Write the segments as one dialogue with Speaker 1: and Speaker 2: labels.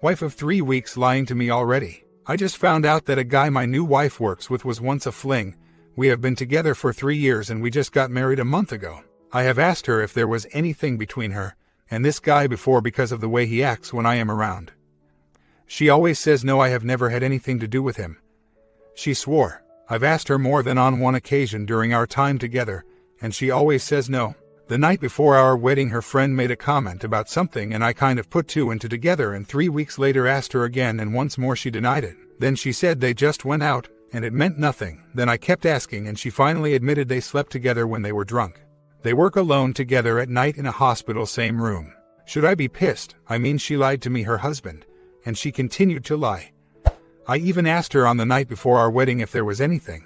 Speaker 1: Wife of 3 weeks lying to me already. I just found out that a guy my new wife works with was once a fling. We have been together for 3 years and we just got married a month ago. I have asked her if there was anything between her and this guy before because of the way he acts when I am around. She always says no, I have never had anything to do with him. She swore. I've asked her more than on one occasion during our time together, and she always says no. The night before our wedding her friend made a comment about something and I kind of put two and two together and 3 weeks later asked her again and once more she denied it. Then she said they just went out and it meant nothing. Then I kept asking and she finally admitted they slept together when they were drunk. They work alone together at night in a hospital, same room. Should I be pissed? I mean, she lied to me, her husband, and she continued to lie. I even asked her on the night before our wedding if there was anything.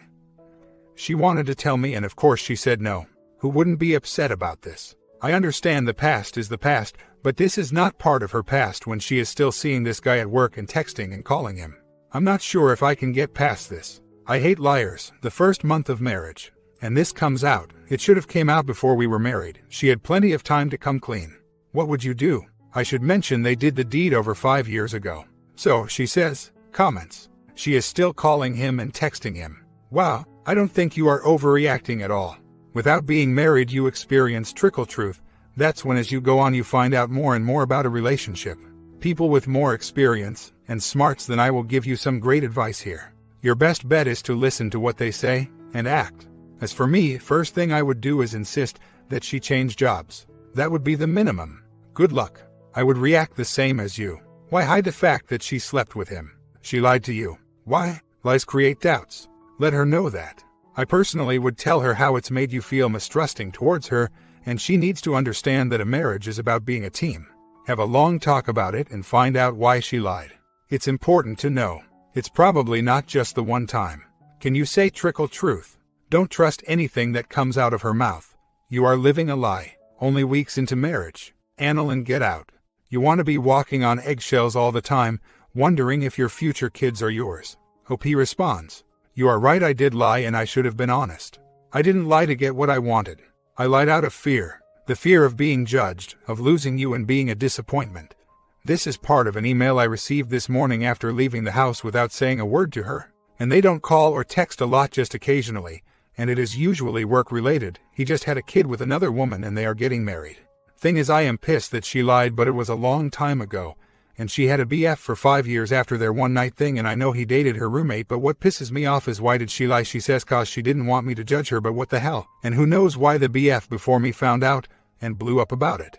Speaker 1: She wanted to tell me and of course she said no. Who wouldn't be upset about this? I understand the past is the past, but this is not part of her past when she is still seeing this guy at work and texting and calling him. I'm not sure if I can get past this. I hate liars. The first month of marriage. And this comes out. It should have came out before we were married. She had plenty of time to come clean. What would you do? I should mention they did the deed over 5 years ago. So, she says, comments. She is still calling him and texting him. Wow, I don't think you are overreacting at all. Without being married you experience trickle truth. That's when as you go on you find out more and more about a relationship. People with more experience and smarts than I will give you some great advice here. Your best bet is to listen to what they say and act. As for me, first thing I would do is insist that she change jobs. That would be the minimum. Good luck. I would react the same as you. Why hide the fact that she slept with him? She lied to you. Why? Lies create doubts. Let her know that. I personally would tell her how it's made you feel mistrusting towards her, and she needs to understand that a marriage is about being a team. Have a long talk about it and find out why she lied. It's important to know. It's probably not just the one time. Can you say trickle truth? Don't trust anything that comes out of her mouth. You are living a lie. Only weeks into marriage. Annul and get out. You want to be walking on eggshells all the time, wondering if your future kids are yours. Hope he responds. You are right, I did lie and I should have been honest. I didn't lie to get what I wanted. I lied out of fear. The fear of being judged, of losing you and being a disappointment. This is part of an email I received this morning after leaving the house without saying a word to her. And they don't call or text a lot, just occasionally, and it is usually work-related. He just had a kid with another woman and they are getting married. Thing is, I am pissed that she lied, but it was a long time ago. And she had a BF for 5 years after their one-night thing, and I know he dated her roommate, but what pisses me off is why did she lie? She says cause she didn't want me to judge her, but what the hell? And who knows why the BF before me found out and blew up about it.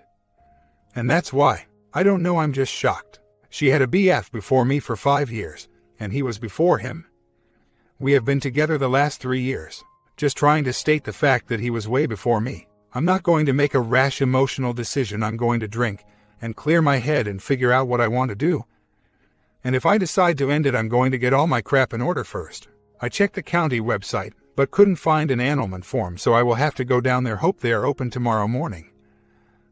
Speaker 1: And that's why. I don't know, I'm just shocked. She had a BF before me for 5 years, and he was before him. We have been together the last 3 years. Just trying to state the fact that he was way before me. I'm not going to make a rash emotional decision. I'm going to drink and clear my head and figure out what I want to do. And if I decide to end it, I'm going to get all my crap in order first. I checked the county website, but couldn't find an annulment form, so I will have to go down there. Hope they are open tomorrow morning.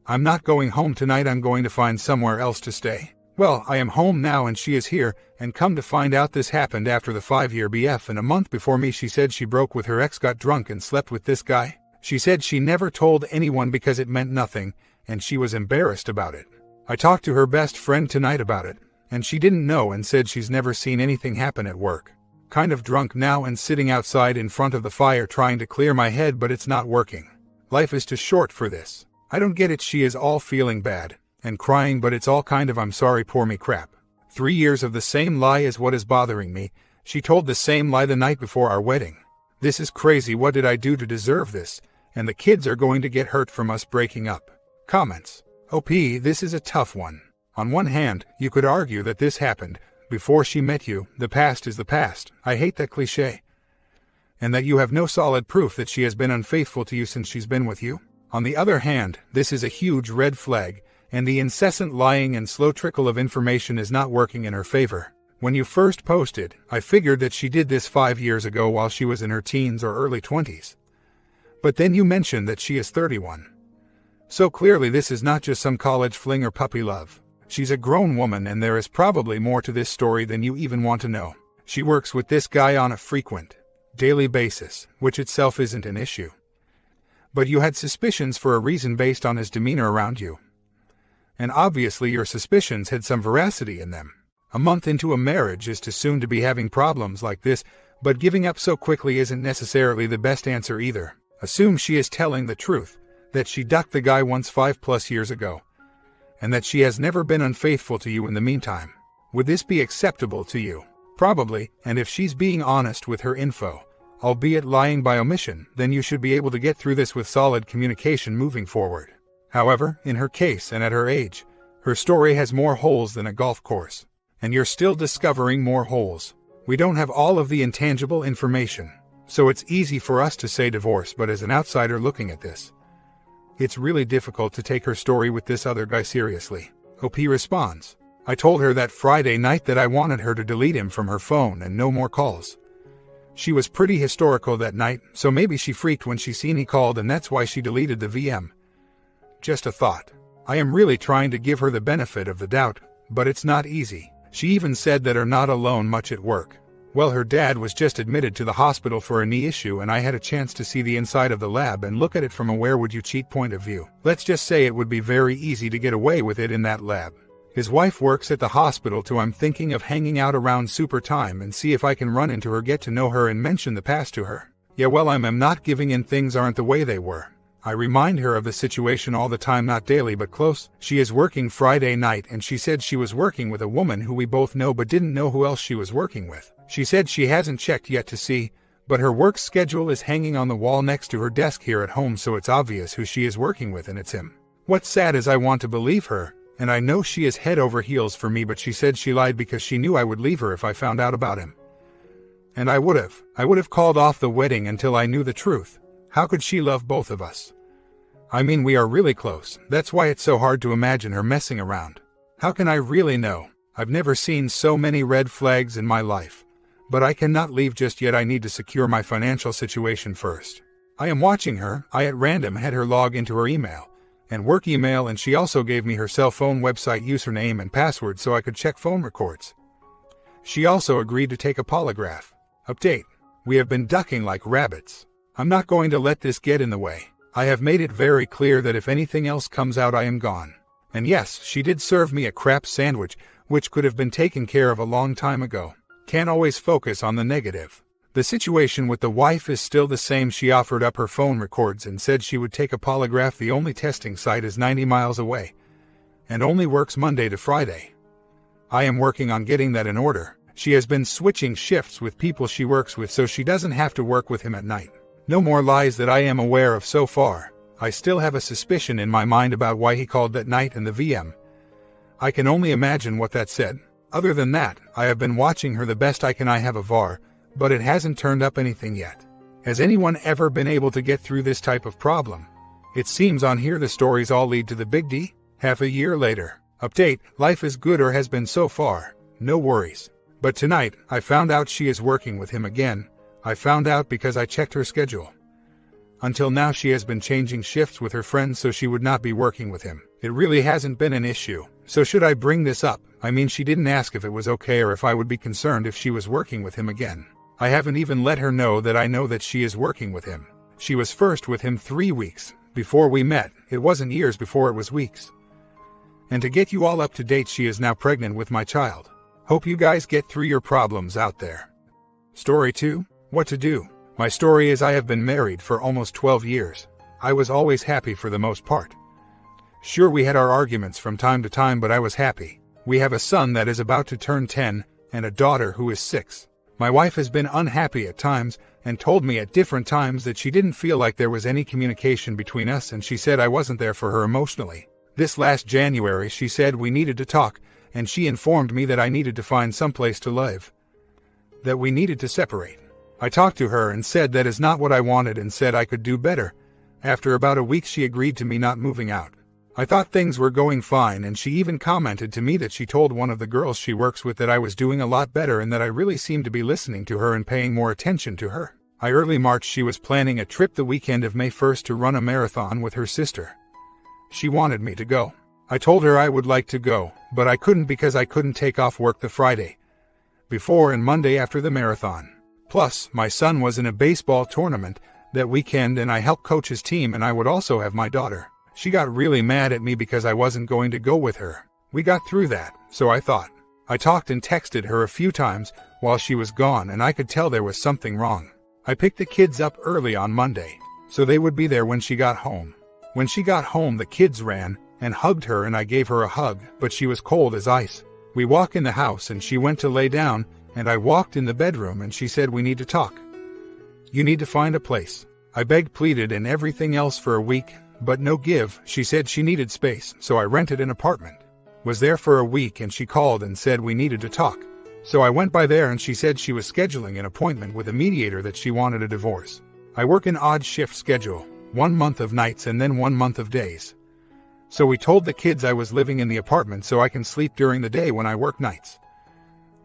Speaker 1: I'm not going home tonight. I'm going to find somewhere else to stay. Well, I am home now and she is here, and come to find out this happened after the 5-year BF, and a month before me she said she broke with her ex, got drunk and slept with this guy. She said she never told anyone because it meant nothing, and she was embarrassed about it. I talked to her best friend tonight about it, and she didn't know and said she's never seen anything happen at work. Kind of drunk now and sitting outside in front of the fire trying to clear my head, but it's not working. Life is too short for this. I don't get it. She is all feeling bad and crying, but it's all kind of I'm sorry, poor me crap. 3 years of the same lie is what is bothering me. She told the same lie the night before our wedding. This is crazy. What did I do to deserve this? And the kids are going to get hurt from us breaking up. Comments. OP, this is a tough one. On one hand, you could argue that this happened before she met you. The past is the past. I hate that cliche. And that you have no solid proof that she has been unfaithful to you since she's been with you. On the other hand, this is a huge red flag, and the incessant lying and slow trickle of information is not working in her favor. When you first posted, I figured that she did this 5 years ago while she was in her teens or early 20s. But then you mentioned that she is 31. So clearly this is not just some college fling or puppy love. She's a grown woman, and there is probably more to this story than you even want to know. She works with this guy on a frequent, daily basis, which itself isn't an issue. But you had suspicions for a reason based on his demeanor around you. and obviously your suspicions had some veracity in them. A month into a marriage is too soon to be having problems like this, but giving up so quickly isn't necessarily the best answer either. Assume she is telling the truth, that she ducked the guy once 5+ years ago, and that she has never been unfaithful to you in the meantime. Would this be acceptable to you? Probably, and if she's being honest with her info, albeit lying by omission, then you should be able to get through this with solid communication moving forward. However, in her case and at her age, her story has more holes than a golf course, and you're still discovering more holes. We don't have all of the intangible information, so it's easy for us to say divorce, but as an outsider looking at this, it's really difficult to take her story with this other guy seriously. OP responds, I told her that Friday night that I wanted her to delete him from her phone and no more calls. She was pretty historical that night, so maybe she freaked when she seen he called and that's why she deleted the VM. Just a thought. I am really trying to give her the benefit of the doubt, but it's not easy. She even said that are not alone much at work. Well, her dad was just admitted to the hospital for a knee issue and I had a chance to see the inside of the lab and look at it from a where would you cheat point of view. Let's just say it would be very easy to get away with it in that lab. His wife works at the hospital too. I'm thinking of hanging out around super time and see if I can run into her, get to know her and mention the past to her. Yeah, well, I'm not giving in, things aren't the way they were. I remind her of the situation all the time, not daily but close. She is working Friday night and she said she was working with a woman who we both know but didn't know who else she was working with. She said she hasn't checked yet to see, but her work schedule is hanging on the wall next to her desk here at home, so it's obvious who she is working with and it's him. What's sad is I want to believe her, and I know she is head over heels for me, but she said she lied because she knew I would leave her if I found out about him. And I would have called off the wedding until I knew the truth. How could she love both of us? I mean, we are really close. That's why it's so hard to imagine her messing around. How can I really know? I've never seen so many red flags in my life. But I cannot leave just yet. I need to secure my financial situation first. I am watching her. I at random had her log into her email and work email, and she also gave me her cell phone website username and password so I could check phone records. She also agreed to take a polygraph. Update. We have been ducking like rabbits. I'm not going to let this get in the way. I have made it very clear that if anything else comes out, I am gone. And yes, she did serve me a crap sandwich, which could have been taken care of a long time ago. Can't always focus on the negative. The situation with the wife is still the same. She offered up her phone records and said she would take a polygraph. The only testing site is 90 miles away and only works Monday to Friday. I am working on getting that in order. She has been switching shifts with people she works with so she doesn't have to work with him at night. No more lies that I am aware of so far. I still have a suspicion in my mind about why he called that night and the VM. I can only imagine what that said. Other than that, I have been watching her the best I can. I have a VAR, but it hasn't turned up anything yet. Has anyone ever been able to get through this type of problem? It seems on here the stories all lead to the big D. Half a year later. Update, life is good, or has been so far. No worries. But tonight, I found out she is working with him again. I found out because I checked her schedule. Until now she has been changing shifts with her friends so she would not be working with him. It really hasn't been an issue. So should I bring this up? I mean, she didn't ask if it was okay or if I would be concerned if she was working with him again. I haven't even let her know that I know that she is working with him. She was first with him 3 weeks before we met. It wasn't years before, it was weeks. And to get you all up to date, she is now pregnant with my child. Hope you guys get through your problems out there. Story 2. What to do. My story is I have been married for almost 12 years. I was always happy for the most part. Sure, we had our arguments from time to time, but I was happy. We have a son that is about to turn 10 and a daughter who is 6. My wife has been unhappy at times and told me at different times that she didn't feel like there was any communication between us, and she said I wasn't there for her emotionally. This last January she said we needed to talk, and she informed me that I needed to find someplace to live, that we needed to separate. I talked to her and said that is not what I wanted and said I could do better. After about a week she agreed to me not moving out. I thought things were going fine, and she even commented to me that she told one of the girls she works with that I was doing a lot better and that I really seemed to be listening to her and paying more attention to her. Early March she was planning a trip the weekend of May 1st to run a marathon with her sister. She wanted me to go. I told her I would like to go, but I couldn't because I couldn't take off work the Friday before and Monday after the marathon. Plus, my son was in a baseball tournament that weekend and I helped coach his team, and I would also have my daughter. She got really mad at me because I wasn't going to go with her. We got through that, so I thought. I talked and texted her a few times while she was gone, and I could tell there was something wrong. I picked the kids up early on Monday, so they would be there when she got home. When she got home, the kids ran and hugged her, and I gave her a hug, but she was cold as ice. We walked in the house and she went to lay down, and I walked in the bedroom and she said, "We need to talk. You need to find a place." I begged, pleaded, and everything else for a week, but no give. She said she needed space, so I rented an apartment. Was there for a week, and she called and said we needed to talk. So I went by there, and she said she was scheduling an appointment with a mediator, that she wanted a divorce. I work an odd shift schedule, 1 month of nights and then 1 month of days. So we told the kids I was living in the apartment so I can sleep during the day when I work nights.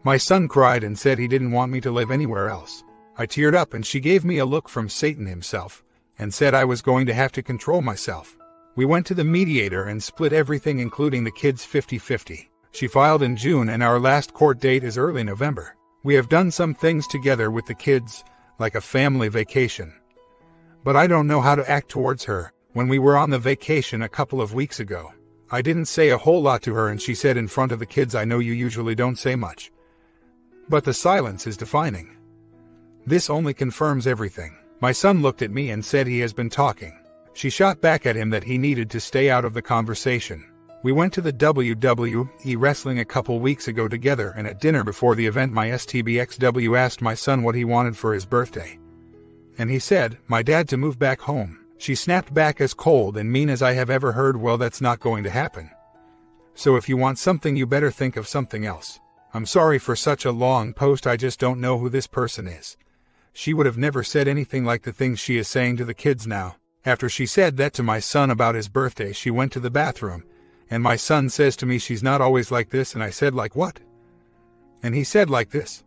Speaker 1: My son cried and said he didn't want me to live anywhere else. I teared up, and she gave me a look from Satan himself and said I was going to have to control myself. We went to the mediator and split everything, including the kids, 50-50. She filed in June, and our last court date is early November. We have done some things together with the kids, like a family vacation. But I don't know how to act towards her. When we were on the vacation a couple of weeks ago, I didn't say a whole lot to her, and she said in front of the kids, "I know you usually don't say much, but the silence is defining." This only confirms everything. My son looked at me and said he has been talking. She shot back at him that he needed to stay out of the conversation. We went to the WWE wrestling a couple weeks ago together, and at dinner before the event, my STBXW asked my son what he wanted for his birthday. And he said, "My dad to move back home." She snapped back as cold and mean as I have ever heard. "Well, that's not going to happen. So if you want something, you better think of something else." I'm sorry for such a long post. I just don't know who this person is. She would have never said anything like the things she is saying to the kids now. After she said that to my son about his birthday, she went to the bathroom, and my son says to me, "She's not always like this." And I said, "Like what?" And he said, "Like this.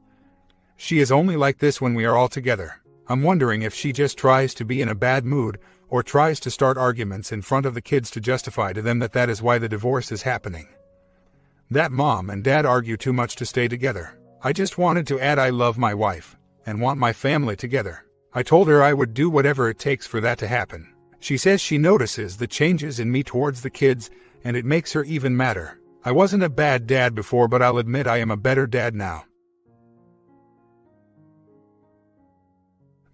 Speaker 1: She is only like this when we are all together." I'm wondering if she just tries to be in a bad mood, or tries to start arguments in front of the kids to justify to them that that is why the divorce is happening. That mom and dad argue too much to stay together. I just wanted to add I love my wife and want my family together. I told her I would do whatever it takes for that to happen. She says she notices the changes in me towards the kids, and it makes her even madder. I wasn't a bad dad before, but I'll admit I am a better dad now.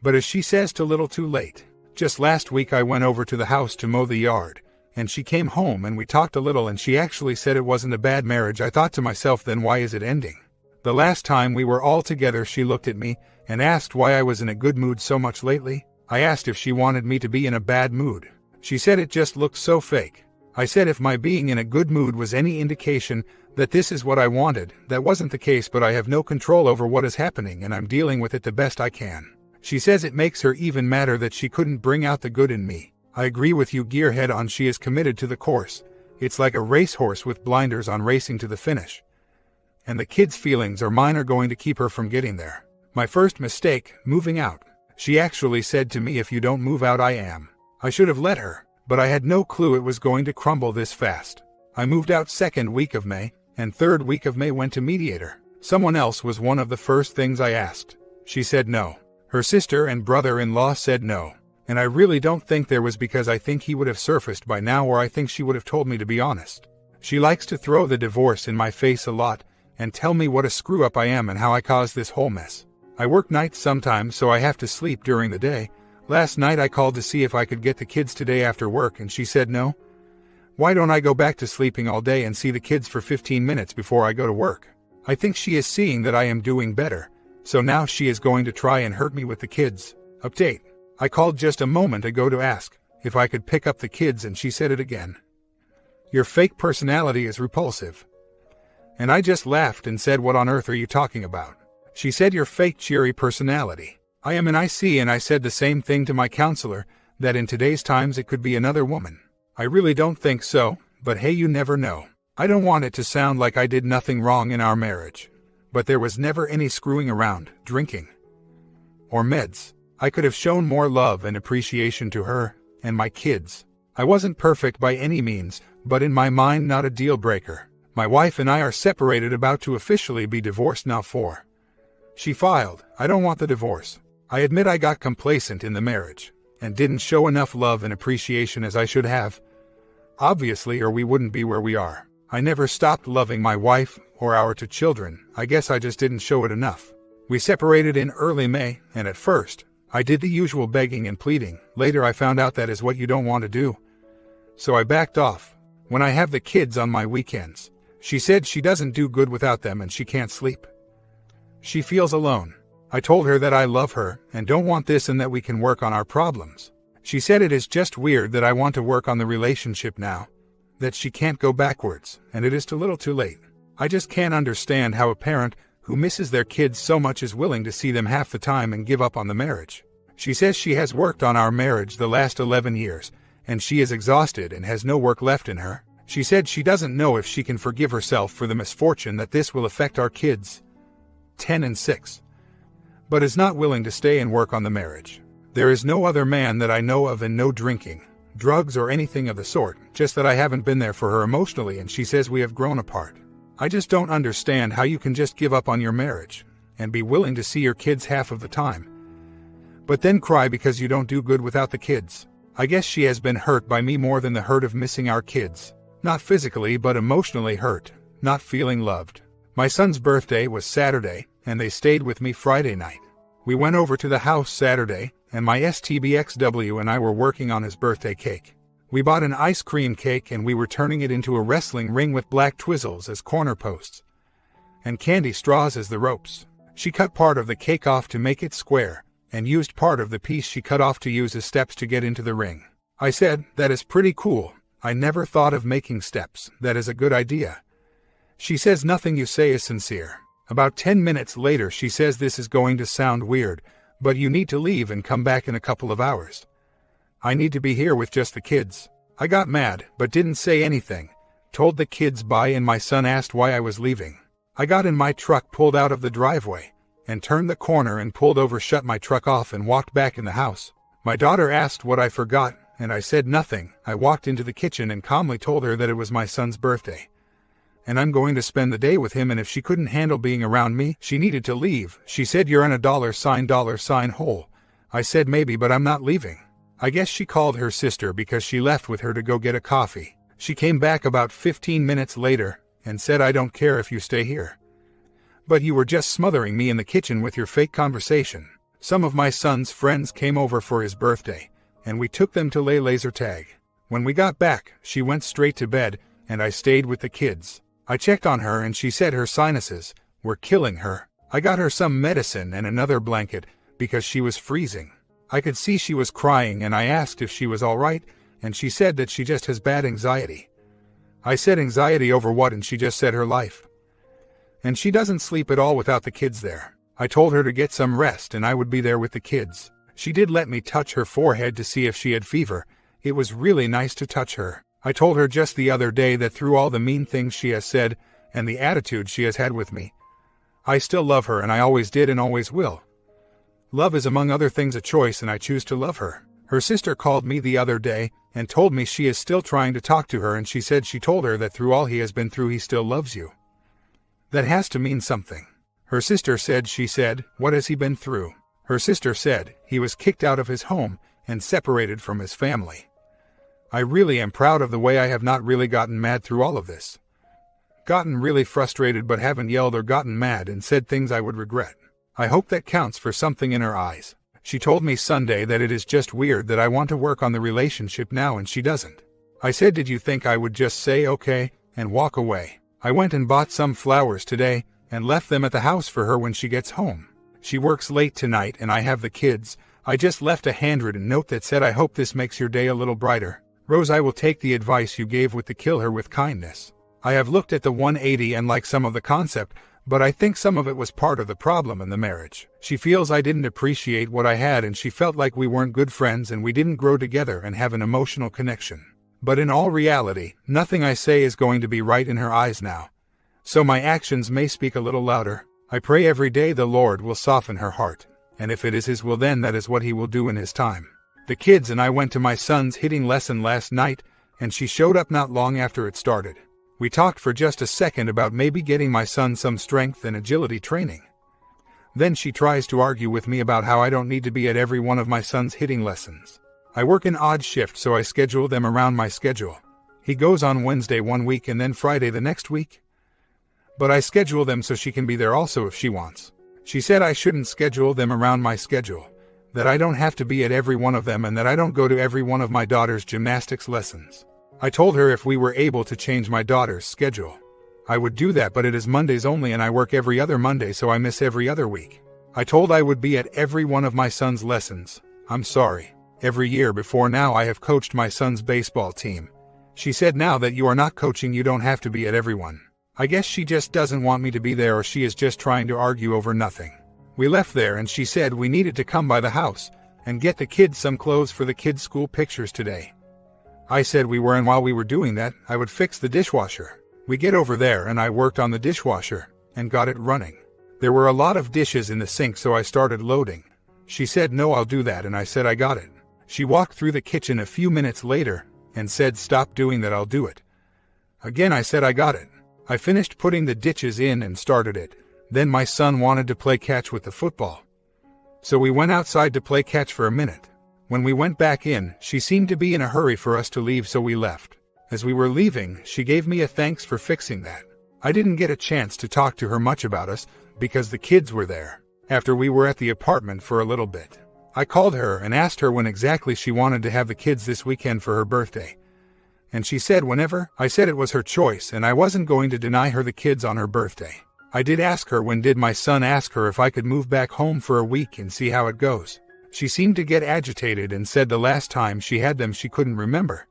Speaker 1: But as she says, too little too late. Just last week I went over to the house to mow the yard, and she came home and we talked a little, and she actually said it wasn't a bad marriage. I thought to myself, then why is it ending? The last time we were all together, she looked at me and asked why I was in a good mood so much lately. I asked if she wanted me to be in a bad mood. She said it just looked so fake. I said if my being in a good mood was any indication that this is what I wanted, that wasn't the case, but I have no control over what is happening and I'm dealing with it the best I can. She says it makes her even madder that she couldn't bring out the good in me. I agree with you, gearhead, on she is committed to the course. It's like a racehorse with blinders on, racing to the finish. And the kids' feelings are mine are going to keep her from getting there. My first mistake, moving out. She actually said to me, "If you don't move out, I am." I should have let her, but I had no clue it was going to crumble this fast. I moved out 2nd week of May, and 3rd week of May went to mediator. Someone else was one of the first things I asked. She said no. Her sister and brother-in-law said no. And I really don't think there was, because I think he would have surfaced by now, or I think she would have told me, to be honest. She likes to throw the divorce in my face a lot and tell me what a screw-up I am and how I caused this whole mess. I work nights sometimes, so I have to sleep during the day. Last night I called to see if I could get the kids today after work, and she said no. Why don't I go back to sleeping all day and see the kids for 15 minutes before I go to work? I think she is seeing that I am doing better, so now she is going to try and hurt me with the kids. Update. I called just a moment ago to ask if I could pick up the kids, and she said it again. Your fake personality is repulsive. And I just laughed and said, what on earth are you talking about? She said, your fake cheery personality. I am an IC, and I said the same thing to my counselor, that in today's times it could be another woman. I really don't think so, but hey, you never know. I don't want it to sound like I did nothing wrong in our marriage. But there was never any screwing around, drinking, or meds. I could have shown more love and appreciation to her and my kids. I wasn't perfect by any means, but in my mind not a deal breaker. My wife and I are separated, about to officially be divorced now. She filed. I don't want the divorce. I admit I got complacent in the marriage and didn't show enough love and appreciation as I should have. Obviously, or we wouldn't be where we are. I never stopped loving my wife or our two children. I guess I just didn't show it enough. We separated in early May, and at first, I did the usual begging and pleading. Later I found out that is what you don't want to do. So I backed off. When I have the kids on my weekends, she said she doesn't do good without them and she can't sleep. She feels alone. I told her that I love her and don't want this and that we can work on our problems. She said it is just weird that I want to work on the relationship now, that she can't go backwards, and it is too little too late. I just can't understand how a parent who misses their kids so much is willing to see them half the time and give up on the marriage. She says she has worked on our marriage the last 11 years, and she is exhausted and has no work left in her. She said she doesn't know if she can forgive herself for the misfortune that this will affect our kids, 10 and 6, but is not willing to stay and work on the marriage. There is no other man that I know of and no drinking, drugs or anything of the sort, just that I haven't been there for her emotionally and she says we have grown apart. I just don't understand how you can just give up on your marriage and be willing to see your kids half of the time, but then cry because you don't do good without the kids. I guess she has been hurt by me more than the hurt of missing our kids. Not physically but emotionally hurt, not feeling loved. My son's birthday was Saturday and they stayed with me Friday night. We went over to the house Saturday and my STBXW and I were working on his birthday cake. We bought an ice cream cake and we were turning it into a wrestling ring with black twizzles as corner posts and candy straws as the ropes. She cut part of the cake off to make it square and used part of the piece she cut off to use as steps to get into the ring. I said, "That is pretty cool. I never thought of making steps. That is a good idea." She says, "Nothing you say is sincere." About 10 minutes later she says, "This is going to sound weird, but you need to leave and come back in a couple of hours. I need to be here with just the kids." I got mad, but didn't say anything. Told the kids bye and my son asked why I was leaving. I got in my truck, pulled out of the driveway, and turned the corner and pulled over, shut my truck off and walked back in the house. My daughter asked what I forgot, and I said nothing. I walked into the kitchen and calmly told her that it was my son's birthday, and I'm going to spend the day with him, and if she couldn't handle being around me, she needed to leave. She said, "You're in a $sign hole." I said, "Maybe, but I'm not leaving." I guess she called her sister because she left with her to go get a coffee. She came back about 15 minutes later and said, "I don't care if you stay here, but you were just smothering me in the kitchen with your fake conversation." Some of my son's friends came over for his birthday, and we took them to laser tag. When we got back, she went straight to bed, and I stayed with the kids. I checked on her and she said her sinuses were killing her. I got her some medicine and another blanket because she was freezing. I could see she was crying and I asked if she was all right, and she said that she just has bad anxiety. I said, "Anxiety over what?" and she just said her life. And she doesn't sleep at all without the kids there. I told her to get some rest and I would be there with the kids. She did let me touch her forehead to see if she had fever. It was really nice to touch her. I told her just the other day that through all the mean things she has said and the attitude she has had with me, I still love her, and I always did and always will. Love is, among other things, a choice, and I choose to love her. Her sister called me the other day and told me she is still trying to talk to her, and she said she told her that through all he has been through he still loves you. That has to mean something. Her sister said, she said, "What has he been through?" Her sister said he was kicked out of his home and separated from his family. I really am proud of the way I have not really gotten mad through all of this. Gotten really frustrated but haven't yelled or gotten mad and said things I would regret. I hope that counts for something in her eyes. She told me Sunday that it is just weird that I want to work on the relationship now and she doesn't. I said, "Did you think I would just say okay and walk away?" I went and bought some flowers today and left them at the house for her when she gets home. She works late tonight and I have the kids. I just left a handwritten note that said, "I hope this makes your day a little brighter. Rose, I will take the advice you gave with the kill her with kindness. I have looked at the 180 and like some of the concept, but I think some of it was part of the problem in the marriage. She feels I didn't appreciate what I had and she felt like we weren't good friends and we didn't grow together and have an emotional connection. But in all reality, nothing I say is going to be right in her eyes now. So my actions may speak a little louder. I pray every day the Lord will soften her heart, and if it is His will, then that is what He will do in His time. The kids and I went to my son's hitting lesson last night, and she showed up not long after it started. We talked for just a second about maybe getting my son some strength and agility training. Then she tries to argue with me about how I don't need to be at every one of my son's hitting lessons. I work an odd shift, so I schedule them around my schedule. He goes on Wednesday one week and then Friday the next week. But I schedule them so she can be there also if she wants. She said I shouldn't schedule them around my schedule, that I don't have to be at every one of them and that I don't go to every one of my daughter's gymnastics lessons. I told her if we were able to change my daughter's schedule, I would do that, but it is Mondays only and I work every other Monday, so I miss every other week. I told I would be at every one of my son's lessons. I'm sorry. Every year before now I have coached my son's baseball team. She said now that you are not coaching you don't have to be at everyone. I guess she just doesn't want me to be there, or she is just trying to argue over nothing. We left there and she said we needed to come by the house and get the kids some clothes for the kids' school pictures today. I said we were, and while we were doing that, I would fix the dishwasher. We get over there and I worked on the dishwasher and got it running. There were a lot of dishes in the sink, so I started loading. She said no, I'll do that, and I said I got it. She walked through the kitchen a few minutes later and said stop doing that, I'll do it. Again I said I got it. I finished putting the dishes in and started it. Then my son wanted to play catch with the football. So we went outside to play catch for a minute. When we went back in, she seemed to be in a hurry for us to leave, so we left. As we were leaving, she gave me a thanks for fixing that. I didn't get a chance to talk to her much about us because the kids were there. After we were at the apartment for a little bit, I called her and asked her when exactly she wanted to have the kids this weekend for her birthday. And she said whenever. I said it was her choice and I wasn't going to deny her the kids on her birthday. I did ask her when did my son ask her if I could move back home for a week and see how it goes. She seemed to get agitated and said the last time she had them she couldn't remember.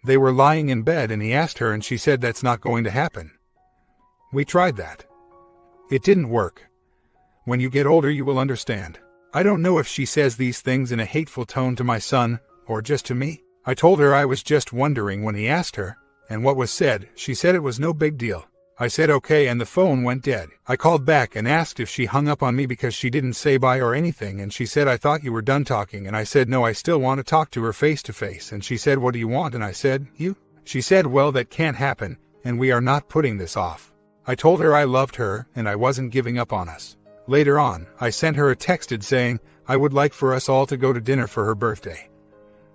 Speaker 1: They were lying in bed and he asked her and she said that's not going to happen. We tried that. It didn't work. When you get older you will understand. I don't know if she says these things in a hateful tone to my son or just to me. I told her I was just wondering when he asked her, and what was said. She said it was no big deal. I said okay, and the phone went dead. I called back and asked if she hung up on me because she didn't say bye or anything, and she said I thought you were done talking, and I said no, I still want to talk to her face to face, and she said what do you want, and I said, you? She said well, that can't happen, and we are not putting this off. I told her I loved her and I wasn't giving up on us. Later on, I sent her a text saying I would like for us all to go to dinner for her birthday.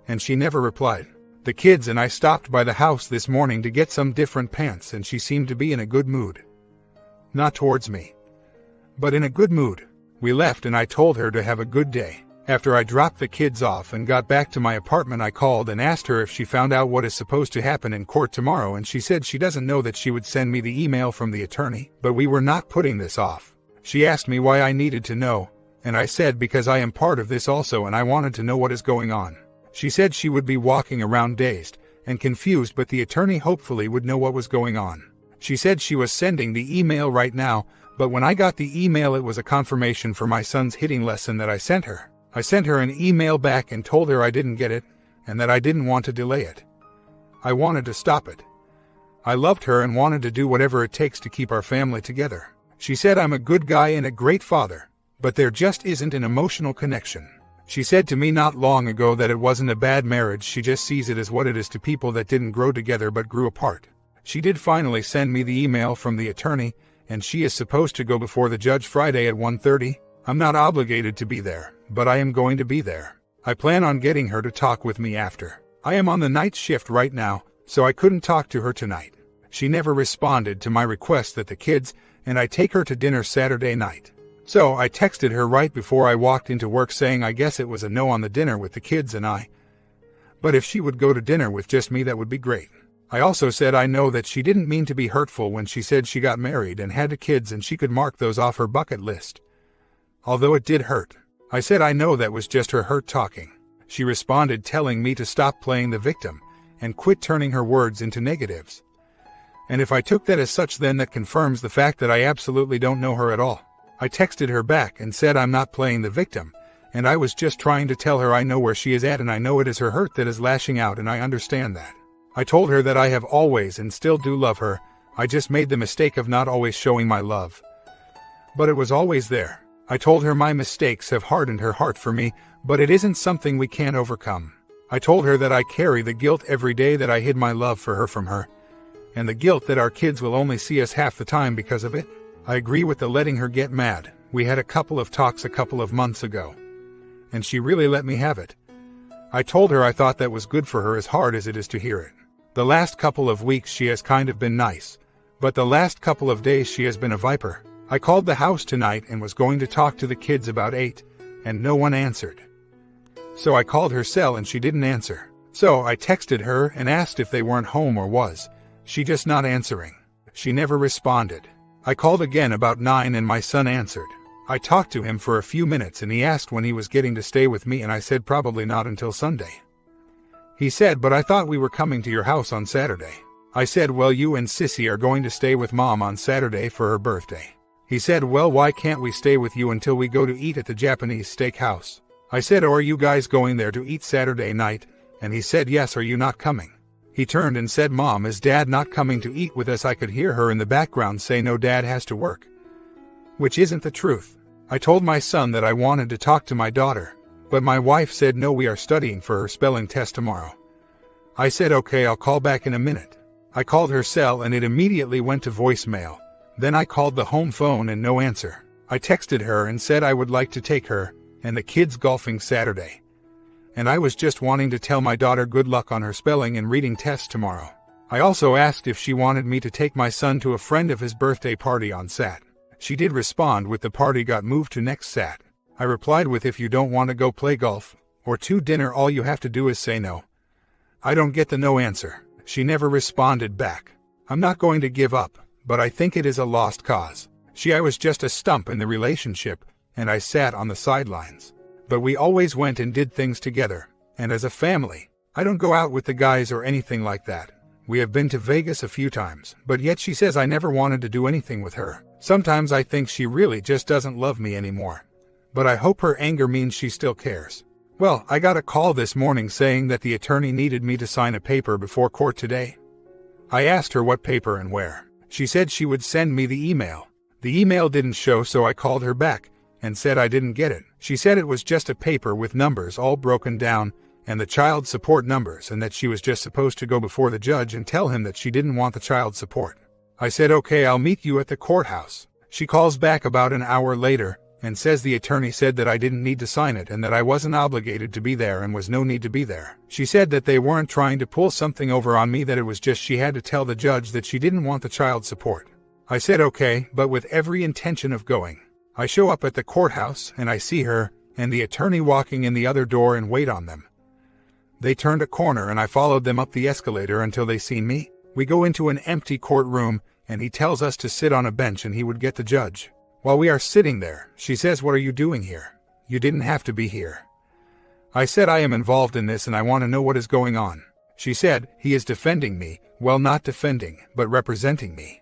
Speaker 1: And she never replied. The kids and I stopped by the house this morning to get some different pants, and she seemed to be in a good mood. Not towards me, but in a good mood. We left and I told her to have a good day. After I dropped the kids off and got back to my apartment, I called and asked her if she found out what is supposed to happen in court tomorrow, and she said she doesn't know, that she would send me the email from the attorney, but we were not putting this off. She asked me why I needed to know, and I said because I am part of this also and I wanted to know what is going on. She said she would be walking around dazed and confused, but the attorney hopefully would know what was going on. She said she was sending the email right now, but when I got the email it was a confirmation for my son's hitting lesson that I sent her. I sent her an email back and told her I didn't get it and that I didn't want to delay it. I wanted to stop it. I loved her and wanted to do whatever it takes to keep our family together. She said I'm a good guy and a great father, but there just isn't an emotional connection. She said to me not long ago that it wasn't a bad marriage, she just sees it as what it is to people that didn't grow together but grew apart. She did finally send me the email from the attorney, and she is supposed to go before the judge Friday at 1:30. I'm not obligated to be there, but I am going to be there. I plan on getting her to talk with me after. I am on the night shift right now, so I couldn't talk to her tonight. She never responded to my request that the kids and I take her to dinner Saturday night. So I texted her right before I walked into work saying I guess it was a no on the dinner with the kids and I. But if she would go to dinner with just me, that would be great. I also said I know that she didn't mean to be hurtful when she said she got married and had kids and she could mark those off her bucket list. Although it did hurt. I said I know that was just her hurt talking. She responded telling me to stop playing the victim and quit turning her words into negatives. And if I took that as such, then that confirms the fact that I absolutely don't know her at all. I texted her back and said I'm not playing the victim, and I was just trying to tell her I know where she is at and I know it is her hurt that is lashing out and I understand that. I told her that I have always and still do love her, I just made the mistake of not always showing my love. But it was always there. I told her my mistakes have hardened her heart for me, but it isn't something we can't overcome. I told her that I carry the guilt every day that I hid my love for her from her, and the guilt that our kids will only see us half the time because of it. I agree with the letting her get mad. We had a couple of talks a couple of months ago, and she really let me have it. I told her I thought that was good for her, as hard as it is to hear it. The last couple of weeks she has kind of been nice, but the last couple of days she has been a viper. I called the house tonight and was going to talk to the kids about 8, and no one answered. So I called her cell and she didn't answer. So I texted her and asked if they weren't home or was she just not answering. She never responded. I called again about 9 and my son answered. I talked to him for a few minutes and he asked when he was getting to stay with me and I said probably not until Sunday. He said, but I thought we were coming to your house on Saturday. I said, well, you and Sissy are going to stay with Mom on Saturday for her birthday. He said, well, why can't we stay with you until we go to eat at the Japanese steakhouse? I said, are you guys going there to eat Saturday night? And he said, yes, are you not coming? He turned and said, Mom, is Dad not coming to eat with us? I could hear her in the background say, no, Dad has to work. Which isn't the truth. I told my son that I wanted to talk to my daughter, but my wife said, no, we are studying for her spelling test tomorrow. I said, okay, I'll call back in a minute. I called her cell and it immediately went to voicemail. Then I called the home phone and no answer. I texted her and said I would like to take her and the kids golfing Saturday. And I was just wanting to tell my daughter good luck on her spelling and reading test tomorrow. I also asked if she wanted me to take my son to a friend of his birthday party on Sat. She did respond with the party got moved to next Sat. I replied with if you don't want to go play golf or to dinner all you have to do is say no. I don't get the no answer. She never responded back. I'm not going to give up, but I think it is a lost cause. I was just a stump in the relationship and I sat on the sidelines. But we always went and did things together, and as a family, I don't go out with the guys or anything like that. We have been to Vegas a few times, but yet she says I never wanted to do anything with her. Sometimes I think she really just doesn't love me anymore. But I hope her anger means she still cares. Well, I got a call this morning saying that the attorney needed me to sign a paper before court today. I asked her what paper and where. She said she would send me the email. The email didn't show, so I called her back and said I didn't get it. She said it was just a paper with numbers all broken down and the child support numbers and that she was just supposed to go before the judge and tell him that she didn't want the child support. I said, okay, I'll meet you at the courthouse. She calls back about an hour later and says the attorney said that I didn't need to sign it and that I wasn't obligated to be there and was no need to be there. She said that they weren't trying to pull something over on me, that it was just she had to tell the judge that she didn't want the child support. I said okay, but with every intention of going. I show up at the courthouse and I see her and the attorney walking in the other door and wait on them. They turned a corner and I followed them up the escalator until they seen me. We go into an empty courtroom and he tells us to sit on a bench and he would get the judge. While we are sitting there, she says, what are you doing here? You didn't have to be here. I said I am involved in this and I want to know what is going on. She said, he is defending me. Well, not defending, but representing me.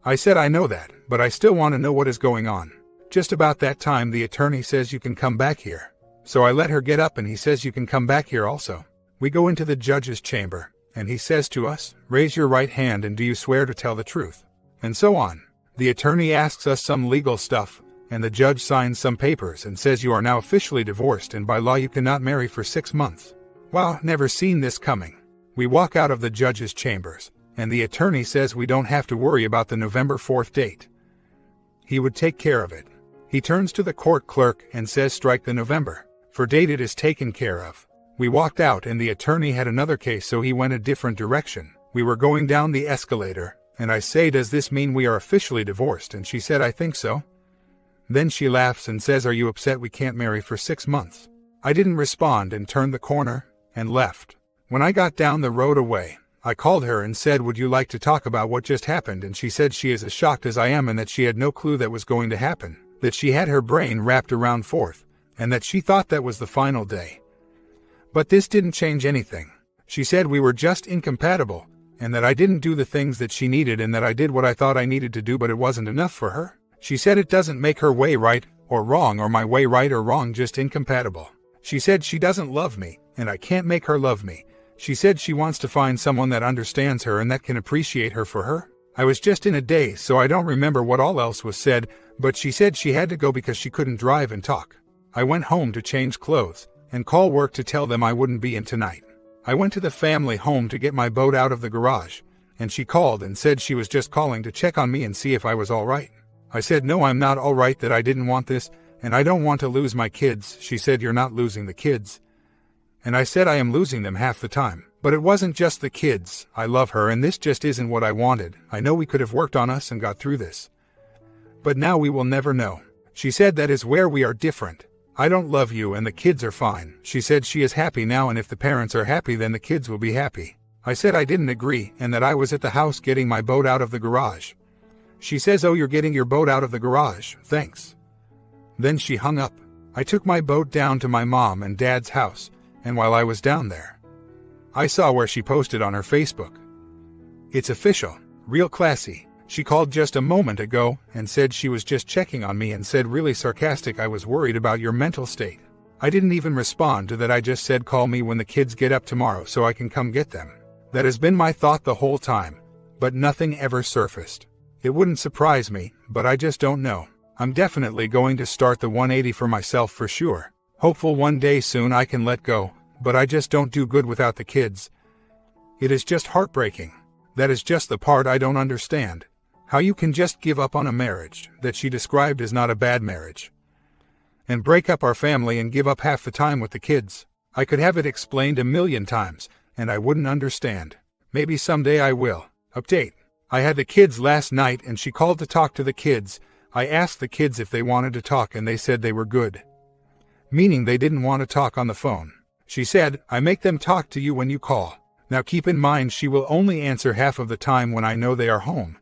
Speaker 1: I said I know that, but I still want to know what is going on. Just about that time the attorney says you can come back here. So I let her get up and he says you can come back here also. We go into the judge's chamber and he says to us, raise your right hand and do you swear to tell the truth? And so on. The attorney asks us some legal stuff and the judge signs some papers and says you are now officially divorced and by law you cannot marry for 6 months. Wow, never seen this coming. We walk out of the judge's chambers and the attorney says we don't have to worry about the November 4th date. He would take care of it. He turns to the court clerk and says strike the November. For date it is taken care of. We walked out and the attorney had another case, so he went a different direction. We were going down the escalator and I say, does this mean we are officially divorced? And she said, I think so. Then she laughs and says, are you upset we can't marry for 6 months? I didn't respond and turned the corner and left. When I got down the road away, I called her and said, would you like to talk about what just happened? And she said she is as shocked as I am and that she had no clue that was going to happen. That she had her brain wrapped around 4th, and that she thought that was the final day. But this didn't change anything. She said we were just incompatible, and that I didn't do the things that she needed and that I did what I thought I needed to do, but it wasn't enough for her. She said it doesn't make her way right or wrong or my way right or wrong, just incompatible. She said she doesn't love me, and I can't make her love me. She said she wants to find someone that understands her and that can appreciate her for her. I was just in a daze, so I don't remember what all else was said, but she said she had to go because she couldn't drive and talk. I went home to change clothes and call work to tell them I wouldn't be in tonight. I went to the family home to get my boat out of the garage, and she called and said she was just calling to check on me and see if I was all right. I said no, I'm not all right, that I didn't want this, and I don't want to lose my kids. She said you're not losing the kids. And I said I am losing them half the time, But it wasn't just the kids. I love her and this just isn't what I wanted. I know we could have worked on us and got through this. But now we will never know. She said that is where we are different. I don't love you and the kids are fine. She said she is happy now and if the parents are happy then the kids will be happy. I said I didn't agree and that I was at the house getting my boat out of the garage. She says, oh, you're getting your boat out of the garage, thanks. Then she hung up. I took my boat down to my mom and dad's house, and while I was down there, I saw where she posted on her Facebook. It's official, real classy. She called just a moment ago and said she was just checking on me and said really sarcastic, I was worried about your mental state. I didn't even respond to that. I just said call me when the kids get up tomorrow so I can come get them. That has been my thought the whole time, but nothing ever surfaced. It wouldn't surprise me, but I just don't know. I'm definitely going to start the 180 for myself for sure. Hopeful one day soon I can let go, but I just don't do good without the kids. It is just heartbreaking. That is just the part I don't understand. How you can just give up on a marriage that she described as not a bad marriage, and break up our family and give up half the time with the kids. I could have it explained a million times, and I wouldn't understand. Maybe someday I will. Update. I had the kids last night and she called to talk to the kids. I asked the kids if they wanted to talk and they said they were good. Meaning they didn't want to talk on the phone. She said, I make them talk to you when you call. Now keep in mind she will only answer half of the time when I know they are home.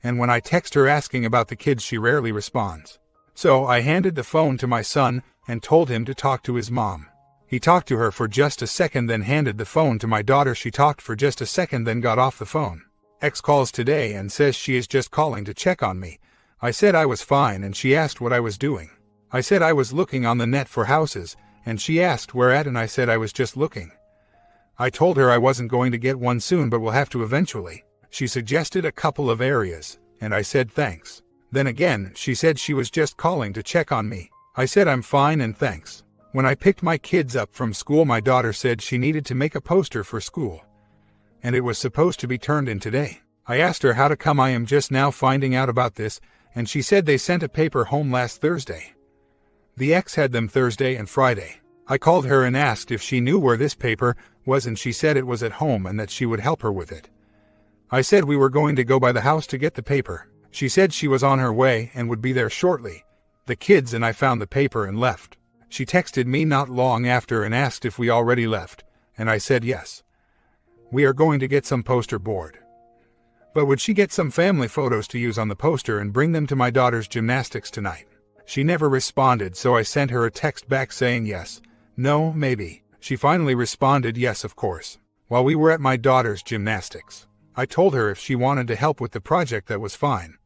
Speaker 1: And when I text her asking about the kids she rarely responds. So I handed the phone to my son and told him to talk to his mom. He talked to her for just a second then handed the phone to my daughter. She talked for just a second then got off the phone. Ex calls today and says she is just calling to check on me. I said I was fine and she asked what I was doing. I said I was looking on the net for houses and she asked where at and I said I was just looking. I told her I wasn't going to get one soon but will have to eventually. She suggested a couple of areas and I said thanks. Then again she said she was just calling to check on me. I said I'm fine and thanks. When I picked my kids up from school my daughter said she needed to make a poster for school. And it was supposed to be turned in today. I asked her how to come. I am just now finding out about this, and she said they sent a paper home last Thursday. The ex had them Thursday and Friday. I called her and asked if she knew where this paper was and she said it was at home and that she would help her with it. I said we were going to go by the house to get the paper. She said she was on her way and would be there shortly. The kids and I found the paper and left. She texted me not long after and asked if we already left, and I said yes. We are going to get some poster board. But would she get some family photos to use on the poster and bring them to my daughter's gymnastics tonight? She never responded, so I sent her a text back saying yes, no, maybe. She finally responded yes, of course. While we were at my daughter's gymnastics, I told her if she wanted to help with the project that was fine.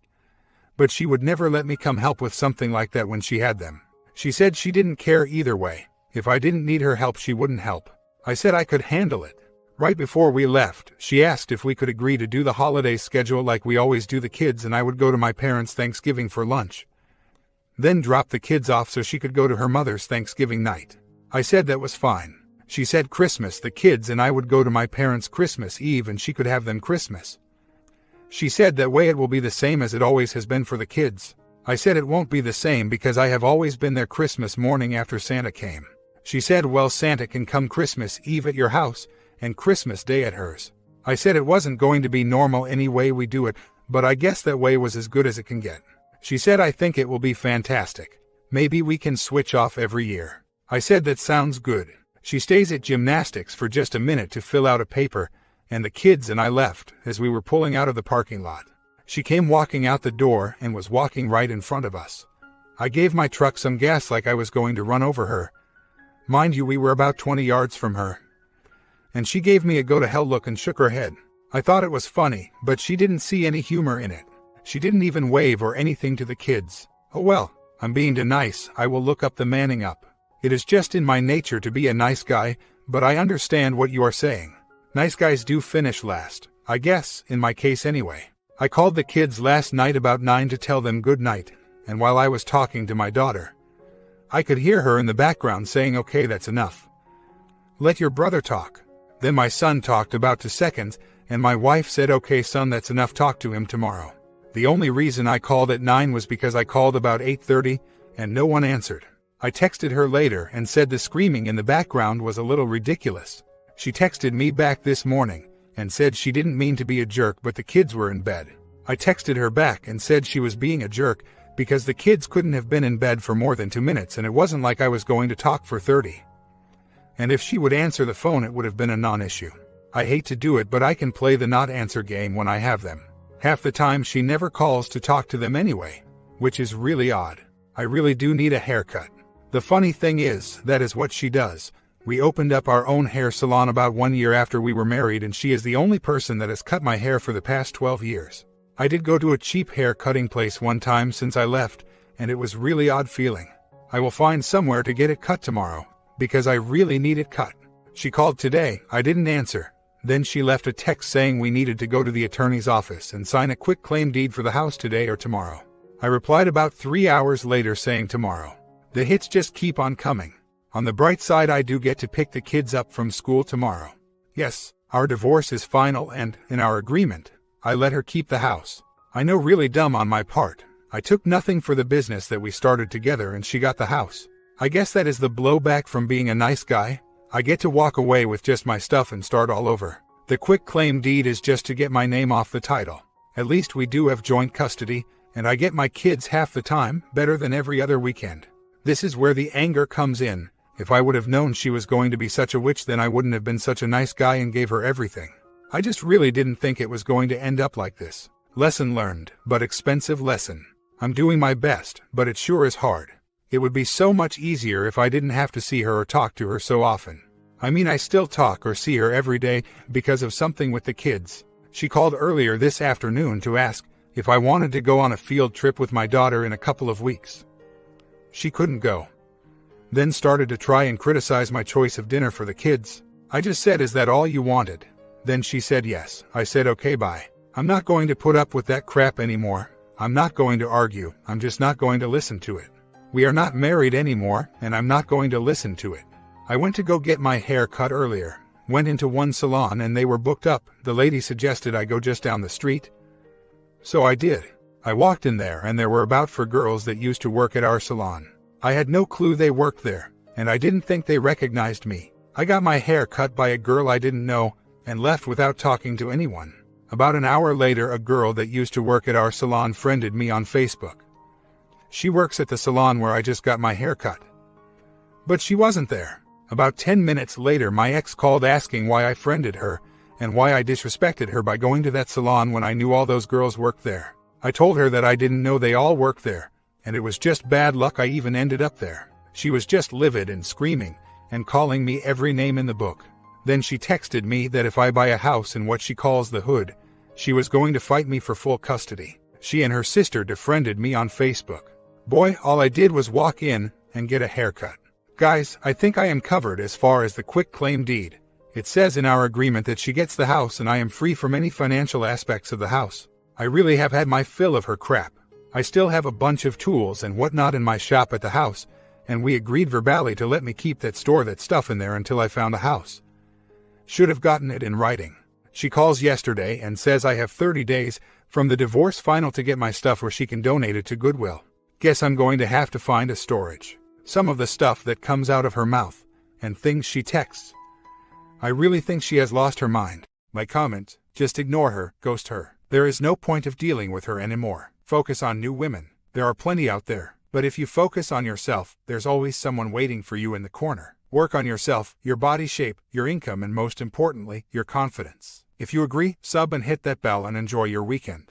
Speaker 1: But she would never let me come help with something like that when she had them. She said she didn't care either way. If I didn't need her help, she wouldn't help. I said I could handle it. Right before we left, she asked if we could agree to do the holiday schedule like we always do the kids and I would go to my parents' Thanksgiving for lunch. Then drop the kids off so she could go to her mother's Thanksgiving night. I said that was fine. She said Christmas the kids and I would go to my parents' Christmas Eve and she could have them Christmas. She said that way it will be the same as it always has been for the kids. I said it won't be the same because I have always been there Christmas morning after Santa came. She said well Santa can come Christmas Eve at your house and Christmas Day at hers. I said it wasn't going to be normal any way we do it, but I guess that way was as good as it can get. She said I think it will be fantastic. Maybe we can switch off every year. I said that sounds good. She stays at gymnastics for just a minute to fill out a paper, and the kids and I left as we were pulling out of the parking lot. She came walking out the door and was walking right in front of us. I gave my truck some gas like I was going to run over her. Mind you, we were about 20 yards from her. And she gave me a go-to-hell look and shook her head. I thought it was funny, but she didn't see any humor in it. She didn't even wave or anything to the kids. Oh well, I'm being nice. I will look up the manning up. It is just in my nature to be a nice guy, but I understand what you are saying. Nice guys do finish last, I guess, in my case anyway. I called the kids last night about 9 to tell them good night, and while I was talking to my daughter, I could hear her in the background saying, okay, that's enough. Let your brother talk. Then my son talked about 2 seconds, and my wife said, okay son, that's enough, talk to him tomorrow. The only reason I called at 9 was because I called about 8:30, and no one answered. I texted her later and said the screaming in the background was a little ridiculous. She texted me back this morning and said she didn't mean to be a jerk, but the kids were in bed. I texted her back and said she was being a jerk because the kids couldn't have been in bed for more than 2 minutes and it wasn't like I was going to talk for 30. And if she would answer the phone, it would have been a non-issue. I hate to do it, but I can play the not answer game when I have them. Half the time she never calls to talk to them anyway, which is really odd. I really do need a haircut. The funny thing is, that is what she does. We opened up our own hair salon about 1 year after we were married, and she is the only person that has cut my hair for the past 12 years. I did go to a cheap hair cutting place one time since I left, and it was really odd feeling. I will find somewhere to get it cut tomorrow, because I really need it cut. She called today, I didn't answer. Then she left a text saying we needed to go to the attorney's office and sign a quick claim deed for the house today or tomorrow. I replied about 3 hours later saying tomorrow. The hits just keep on coming. On the bright side, I do get to pick the kids up from school tomorrow. Yes, our divorce is final, and, in our agreement, I let her keep the house. I know, really dumb on my part. I took nothing for the business that we started together and she got the house. I guess that is the blowback from being a nice guy. I get to walk away with just my stuff and start all over. The quick claim deed is just to get my name off the title. At least we do have joint custody, and I get my kids half the time, better than every other weekend. This is where the anger comes in. If I would have known she was going to be such a witch, then I wouldn't have been such a nice guy and gave her everything. I just really didn't think it was going to end up like this. Lesson learned, but expensive lesson. I'm doing my best, but it sure is hard. It would be so much easier if I didn't have to see her or talk to her so often. I mean, I still talk or see her every day because of something with the kids. She called earlier this afternoon to ask if I wanted to go on a field trip with my daughter in a couple of weeks. She couldn't go. Then started to try and criticize my choice of dinner for the kids. I just said, "Is that all you wanted?" Then she said yes. I said, "Okay, bye. I'm not going to put up with that crap anymore. I'm not going to argue. I'm just not going to listen to it. We are not married anymore, and I'm not going to listen to it." I went to go get my hair cut earlier. Went into one salon and they were booked up. The lady suggested I go just down the street. So I did. I walked in there and there were about 4 girls that used to work at our salon. I had no clue they worked there, and I didn't think they recognized me. I got my hair cut by a girl I didn't know and left without talking to anyone. About an hour later, a girl that used to work at our salon friended me on Facebook. She works at the salon where I just got my hair cut. But she wasn't there. About 10 minutes later, my ex called asking why I friended her and why I disrespected her by going to that salon when I knew all those girls worked there. I told her that I didn't know they all worked there, and it was just bad luck I even ended up there. She was just livid and screaming and calling me every name in the book. Then she texted me that if I buy a house in what she calls the hood, she was going to fight me for full custody. She and her sister defriended me on Facebook. Boy, all I did was walk in and get a haircut. Guys, I think I am covered as far as the quick claim deed. It says in our agreement that she gets the house and I am free from any financial aspects of the house. I really have had my fill of her crap. I still have a bunch of tools and whatnot in my shop at the house, and we agreed verbally to let me keep that stuff in there until I found a house. Should have gotten it in writing. She calls yesterday and says I have 30 days from the divorce final to get my stuff or she can donate it to Goodwill. Guess I'm going to have to find a storage. Some of the stuff that comes out of her mouth, and things she texts. I really think she has lost her mind. My comment, just ignore her, ghost her. There is no point of dealing with her anymore. Focus on new women. There are plenty out there. But if you focus on yourself, there's always someone waiting for you in the corner. Work on yourself, your body shape, your income, and most importantly, your confidence. If you agree, sub and hit that bell and enjoy your weekend.